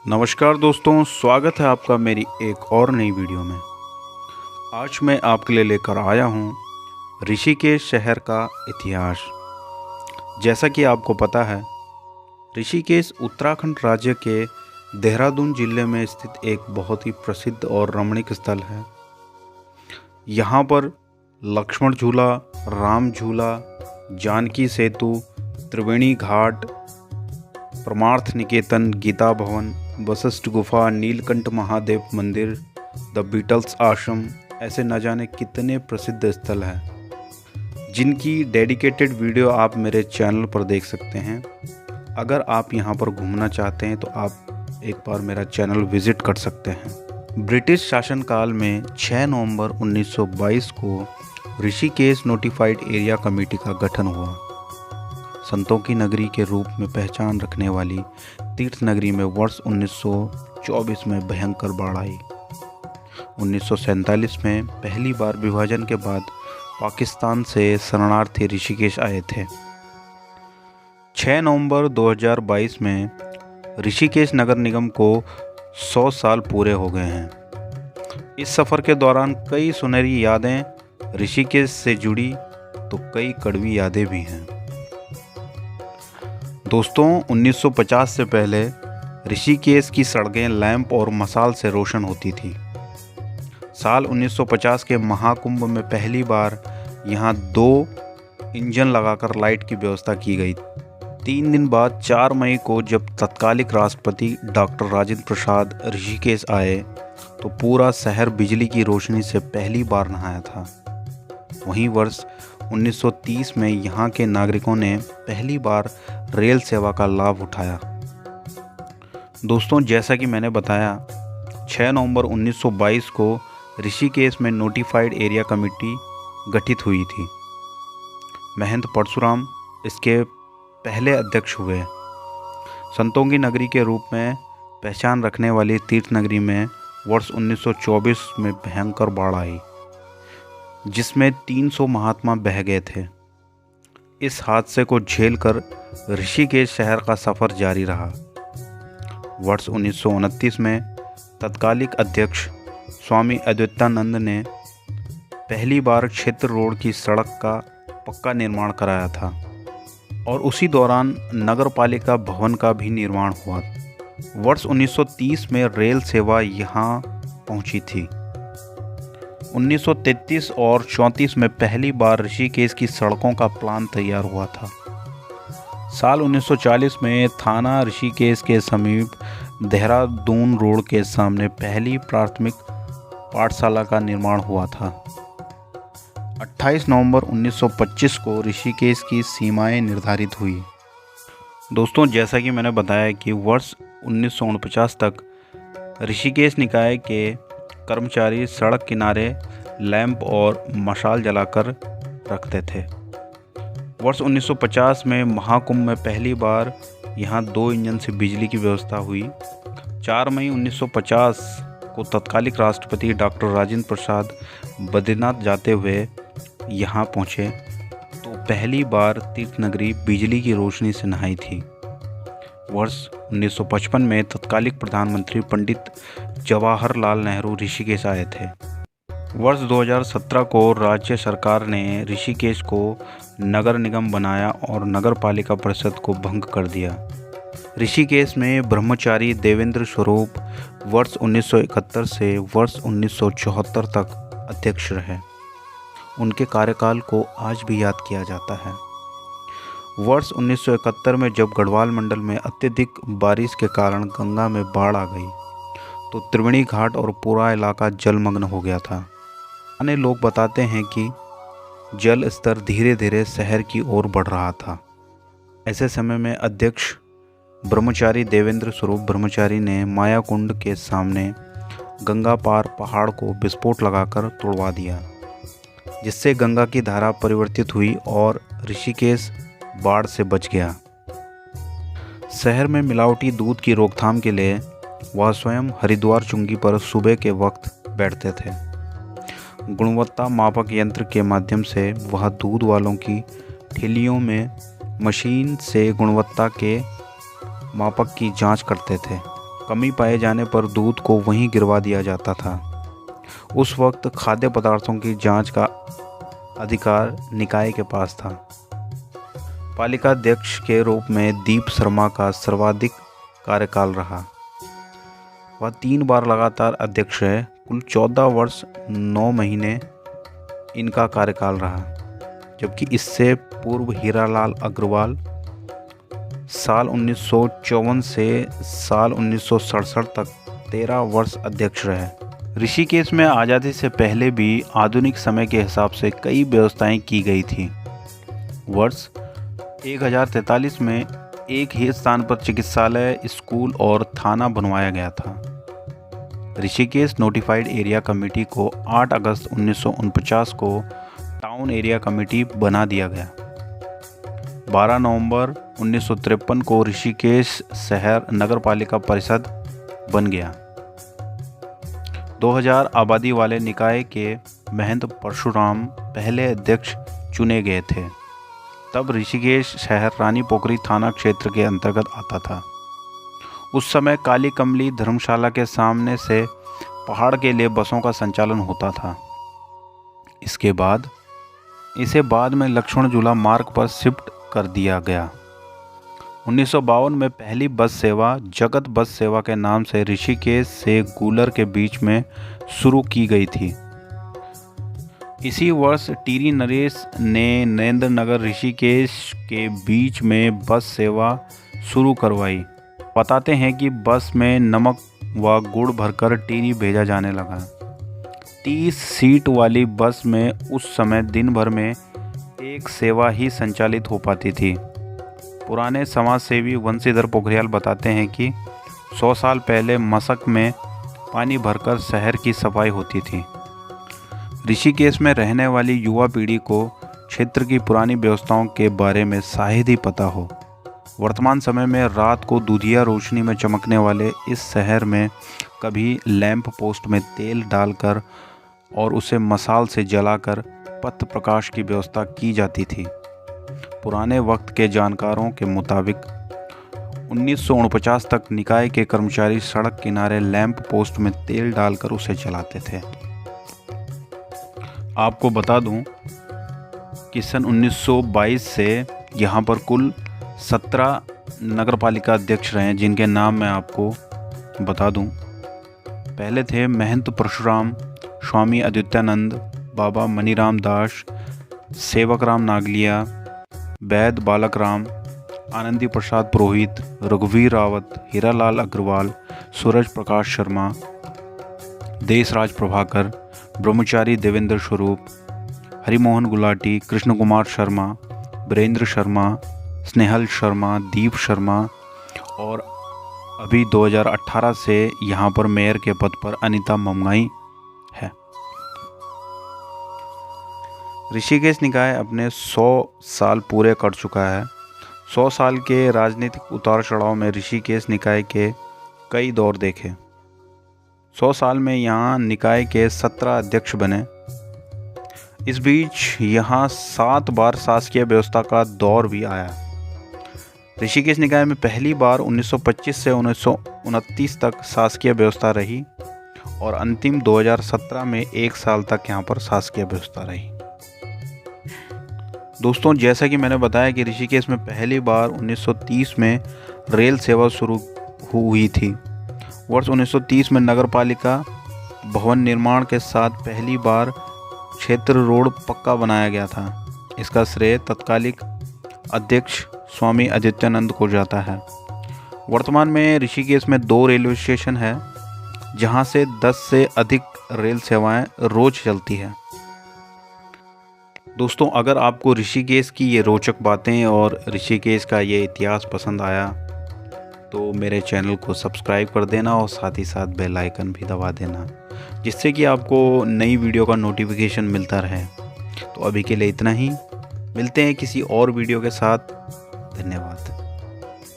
नमस्कार दोस्तों, स्वागत है आपका मेरी एक और नई वीडियो में। आज मैं आपके लिए लेकर आया हूँ ऋषिकेश शहर का इतिहास। जैसा कि आपको पता है, ऋषिकेश उत्तराखंड राज्य के देहरादून जिले में स्थित एक बहुत ही प्रसिद्ध और रमणीक स्थल है। यहाँ पर लक्ष्मण झूला, राम झूला, जानकी सेतु, त्रिवेणी घाट, परमार्थ निकेतन, गीता भवन, वशिष्ठ गुफा, नीलकंठ महादेव मंदिर, द बीटल्स आश्रम, ऐसे न जाने कितने प्रसिद्ध स्थल हैं जिनकी डेडिकेटेड वीडियो आप मेरे चैनल पर देख सकते हैं। अगर आप यहां पर घूमना चाहते हैं तो आप एक बार मेरा चैनल विजिट कर सकते हैं। ब्रिटिश शासनकाल में 6 नवंबर 1922 को ऋषिकेश नोटिफाइड एरिया कमेटी का गठन हुआ। संतों की नगरी के रूप में पहचान रखने वाली तीर्थ नगरी में वर्ष 1924 में भयंकर बाढ़ आई। 1947 में पहली बार विभाजन के बाद पाकिस्तान से शरणार्थी ऋषिकेश आए थे। 6 नवंबर 2022 में ऋषिकेश नगर निगम को 100 साल पूरे हो गए हैं। इस सफ़र के दौरान कई सुनहरी यादें ऋषिकेश से जुड़ी तो कई कड़वी यादें भी हैं। दोस्तों, 1950 से पहले ऋषिकेश की सड़कें लैंप और मसाल से रोशन होती थी। साल 1950 के महाकुंभ में पहली बार यहां 2 इंजन लगाकर लाइट की व्यवस्था की गई। 3 दिन बाद 4 मई को जब तत्कालिक राष्ट्रपति डॉक्टर राजेंद्र प्रसाद ऋषिकेश आए तो पूरा शहर बिजली की रोशनी से पहली बार नहाया था। वहीं वर्ष 1930 में यहाँ के नागरिकों ने पहली बार रेल सेवा का लाभ उठाया। दोस्तों, जैसा कि मैंने बताया, 6 नवंबर 1922 को ऋषिकेश में नोटिफाइड एरिया कमेटी गठित हुई थी। महंत परशुराम इसके पहले अध्यक्ष हुए। संतों की नगरी के रूप में पहचान रखने वाली तीर्थ नगरी में वर्ष 1924 में भयंकर बाढ़ आई, जिसमें 300 महात्मा बह गए थे। इस हादसे को झेलकर ऋषिकेश शहर का सफ़र जारी रहा। वर्ष 1929 में तत्कालिक अध्यक्ष स्वामी अद्वैतानंद ने पहली बार क्षेत्र रोड की सड़क का पक्का निर्माण कराया था और उसी दौरान नगर पालिका भवन का भी निर्माण हुआ। वर्ष 1930 में रेल सेवा यहाँ पहुँची थी। 1933 और 34 में पहली बार ऋषिकेश की सड़कों का प्लान तैयार हुआ था। साल 1940 में थाना ऋषिकेश के समीप देहरादून रोड के सामने पहली प्राथमिक पाठशाला का निर्माण हुआ था। 28 नवंबर 1925 को ऋषिकेश की सीमाएं निर्धारित हुई। दोस्तों, जैसा कि मैंने बताया कि वर्ष 1949 तक ऋषिकेश निकाय के कर्मचारी सड़क किनारे लैंप और मशाल जलाकर रखते थे। वर्ष 1950 में महाकुंभ में पहली बार यहां 2 इंजन से बिजली की व्यवस्था हुई। 4 मई 1950 को तत्कालिक राष्ट्रपति डॉक्टर राजेंद्र प्रसाद बद्रीनाथ जाते हुए यहां पहुंचे तो पहली बार तीर्थ नगरी बिजली की रोशनी से नहाई थी। वर्ष 1955 में तत्कालिक प्रधानमंत्री पंडित जवाहरलाल नेहरू ऋषिकेश आए थे। वर्ष 2017 को राज्य सरकार ने ऋषिकेश को नगर निगम बनाया और नगर पालिका परिषद को भंग कर दिया। ऋषिकेश में ब्रह्मचारी देवेंद्र स्वरूप वर्ष 1971 से वर्ष 1974 तक अध्यक्ष रहे। उनके कार्यकाल को आज भी याद किया जाता है। वर्ष 1971 में जब गढ़वाल मंडल में अत्यधिक बारिश के कारण गंगा में बाढ़ आ गई तो त्रिवेणी घाट और पूरा इलाका जलमग्न हो गया था। अन्य लोग बताते हैं कि जल स्तर धीरे धीरे शहर की ओर बढ़ रहा था। ऐसे समय में अध्यक्ष ब्रह्मचारी देवेंद्र स्वरूप ब्रह्मचारी ने मायाकुंड के सामने गंगा पार पहाड़ को विस्फोट लगाकर तोड़वा दिया, जिससे गंगा की धारा परिवर्तित हुई और ऋषिकेश बाढ़ से बच गया। शहर में मिलावटी दूध की रोकथाम के लिए वह स्वयं हरिद्वार चुंगी पर सुबह के वक्त बैठते थे। गुणवत्ता मापक यंत्र के माध्यम से वह दूध वालों की ठेलियों में मशीन से गुणवत्ता के मापक की जांच करते थे। कमी पाए जाने पर दूध को वहीं गिरवा दिया जाता था। उस वक्त खाद्य पदार्थों की जांच का अधिकार निकाय के पास था। पालिका अध्यक्ष के रूप में दीप शर्मा का सर्वाधिक कार्यकाल रहा। वह 3 बार लगातार अध्यक्ष रहे। कुल 14 वर्ष 9 महीने इनका कार्यकाल रहा, जबकि इससे पूर्व हीरालाल अग्रवाल साल 1954 से साल 1967 तक 13 वर्ष अध्यक्ष रहे। ऋषिकेश में आज़ादी से पहले भी आधुनिक समय के हिसाब से कई व्यवस्थाएं की गई थी। वर्ष 1043 में एक ही स्थान पर चिकित्सालय, स्कूल और थाना बनवाया गया था। ऋषिकेश नोटिफाइड एरिया कमेटी को 8 अगस्त 1949 को टाउन एरिया कमेटी बना दिया गया। 12 नवंबर 1953 को ऋषिकेश शहर नगरपालिका परिषद बन गया। 2000 आबादी वाले निकाय के महंत परशुराम पहले अध्यक्ष चुने गए थे। तब ऋषिकेश शहर रानी पोखरी थाना क्षेत्र के अंतर्गत आता था। उस समय काली कमली धर्मशाला के सामने से पहाड़ के लिए बसों का संचालन होता था। इसके बाद इसे बाद में लक्ष्मण झूला मार्ग पर शिफ्ट कर दिया गया। 1952 में पहली बस सेवा जगत बस सेवा के नाम से ऋषिकेश से गूलर के बीच में शुरू की गई थी। इसी वर्ष टीरी नरेश ने नरेंद्र नगर ऋषिकेश के बीच में बस सेवा शुरू करवाई। बताते हैं कि बस में नमक व गुड़ भरकर टीरी भेजा जाने लगा। 30 सीट वाली बस में उस समय दिन भर में एक सेवा ही संचालित हो पाती थी। पुराने समाज सेवी वंशीधर पोखरियाल बताते हैं कि 100 साल पहले मशक में पानी भरकर शहर की सफाई होती थी। ऋषिकेश में रहने वाली युवा पीढ़ी को क्षेत्र की पुरानी व्यवस्थाओं के बारे में शायद ही पता हो। वर्तमान समय में रात को दूधिया रोशनी में चमकने वाले इस शहर में कभी लैंप पोस्ट में तेल डालकर और उसे मसाल से जलाकर पथ प्रकाश की व्यवस्था की जाती थी। पुराने वक्त के जानकारों के मुताबिक 1949 तक निकाय के कर्मचारी सड़क किनारे लैंप पोस्ट में तेल डालकर उसे जलाते थे। आपको बता दूं कि सन 1922 से यहाँ पर कुल 17 नगरपालिका अध्यक्ष रहे, जिनके नाम मैं आपको बता दूं। पहले थे महंत परशुराम, स्वामी आदित्यानंद, बाबा मनीराम दास, सेवक राम नागलिया, वैद बालक राम, आनंदी प्रसाद पुरोहित, रघुवीर रावत, हीरालाल अग्रवाल, सूरज प्रकाश शर्मा, देशराज प्रभाकर, ब्रह्मचारी देवेंद्र स्वरूप, हरिमोहन गुलाटी, कृष्ण कुमार शर्मा, वीरेंद्र शर्मा, स्नेहल शर्मा, दीप शर्मा और अभी 2018 से यहाँ पर मेयर के पद पर अनीता ममगाई है। ऋषिकेश निकाय अपने 100 साल पूरे कर चुका है। 100 साल के राजनीतिक उतार चढ़ाव में ऋषिकेश निकाय के कई दौर देखे। 100 साल में यहाँ निकाय के 17 अध्यक्ष बने। इस बीच यहाँ 7 बार शासकीय व्यवस्था का दौर भी आया। ऋषिकेश निकाय में पहली बार 1925 से 1929 तक शासकीय व्यवस्था रही और अंतिम 2017 में 1 साल तक यहाँ पर शासकीय व्यवस्था रही। दोस्तों, जैसा कि मैंने बताया कि ऋषिकेश में पहली बार 1930 में रेल सेवा शुरू हुई थी। वर्ष 1930 में नगरपालिका भवन निर्माण के साथ पहली बार क्षेत्र रोड पक्का बनाया गया था। इसका श्रेय तत्कालिक अध्यक्ष स्वामी आदित्यानंद को जाता है। वर्तमान में ऋषिकेश में 2 रेलवे स्टेशन है, जहां से 10 से अधिक रेल सेवाएं रोज चलती है। दोस्तों, अगर आपको ऋषिकेश की ये रोचक बातें और ऋषिकेश का ये इतिहास पसंद आया तो मेरे चैनल को सब्सक्राइब कर देना और साथ ही साथ बेल आइकन भी दबा देना, जिससे कि आपको नई वीडियो का नोटिफिकेशन मिलता रहे। तो अभी के लिए इतना ही, मिलते हैं किसी और वीडियो के साथ। धन्यवाद।